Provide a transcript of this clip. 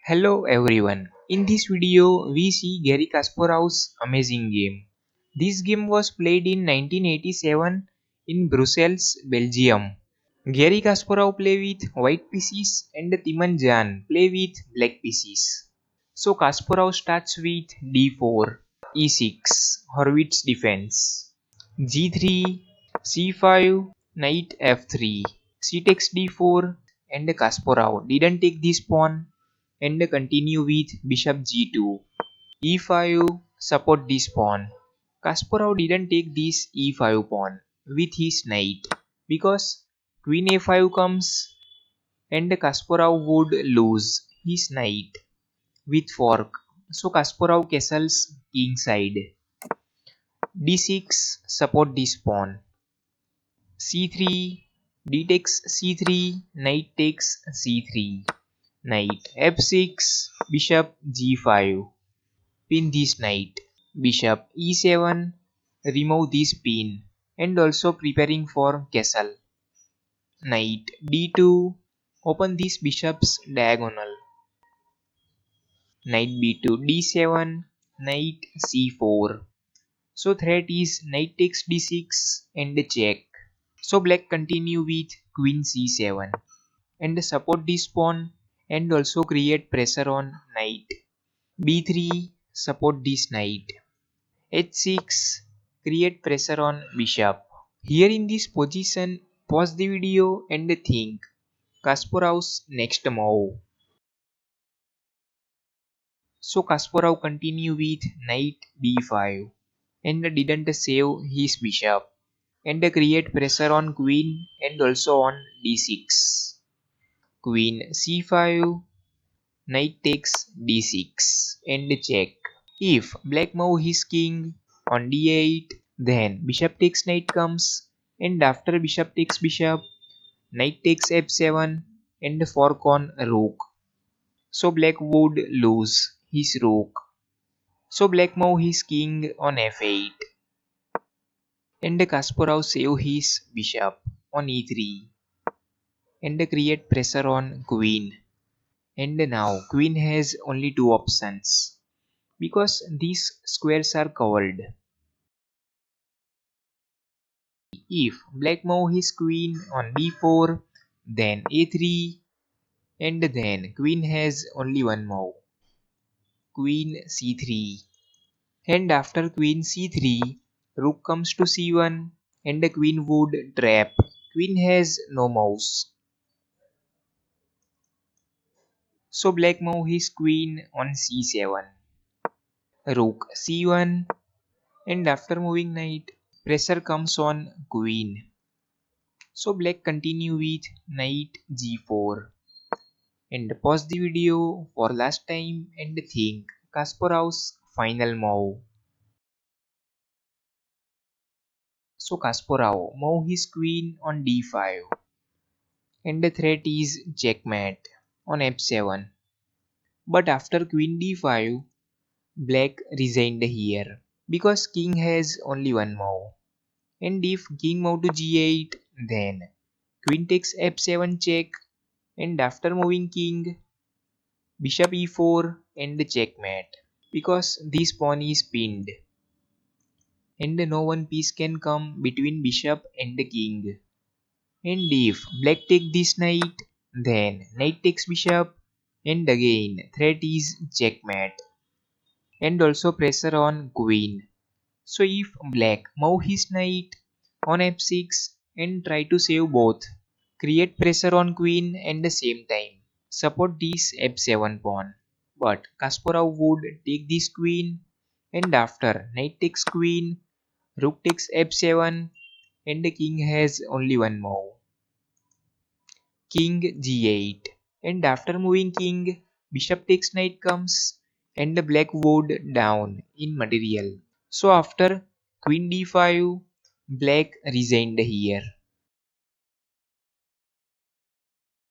Hello everyone. In this video, we see Garry Kasparov's amazing game. This game was played in 1987 in Brussels, Belgium. Garry Kasparov play with white pieces and Timman Jan play with black pieces. So Kasparov starts with d4, e6, Horwitz Defense, g3, c5, knight f3, c takes d4, and Kasparov didn't take this pawn and continue with bishop g2, e5, support this pawn. Kasparov didn't take this e5 pawn with his knight because queen a5 comes and Kasparov would lose his knight with fork. So Kasparov castles king side. d6, support this pawn. c3, d takes c3, knight takes c3, knight f6, bishop g5, pin this knight, bishop e7, remove this pin and also preparing for castle, knight d2, open this bishop's diagonal, knight b2, d7, knight c4. So threat is knight takes d6 and check. So black continue with queen c7 and support this pawn and also create pressure on knight. b3, support this knight. h6, create pressure on bishop. Here in this position, pause the video and think Kasparov's next move. So Kasparov continue with knight b5 and didn't save his bishop and create pressure on queen and also on d6. Queen c5, knight takes d6 and check. If black move his king on d8, then bishop takes knight comes and after bishop takes bishop, knight takes f7 and fork on rook. So black would lose his rook. So black move his king on f8 and Kasparov save his bishop on e3 and create pressure on queen. And now queen has only two options because these squares are covered. If black move his queen on b4, then a3 and then queen has only one move, queen c3. And after queen c3, rook comes to c1 and the queen would trap. Queen has no moves. So black move his queen on c7, rook c1 and after moving knight, pressure comes on queen. So black continue with knight g4 and pause the video for last time and think Kasparov's final move. So Kasparov move his queen on d5 and the threat is checkmate on f7. But after queen d5, black resigned here because king has only one move. And if king move to g8, then queen takes f7 check and after moving king, bishop e4 and checkmate because this pawn is pinned and no one piece can come between bishop and the king. And if black take this knight, then knight takes bishop and again threat is checkmate and also pressure on queen. So if black move his knight on f6 and try to save both, create pressure on queen and the same time support this f7 pawn. But Kasparov would take this queen and after knight takes queen, rook takes f7 and the king has only one move, king g8 and after moving king, bishop takes knight comes and the black would down in material. So after queen d5, black resigned here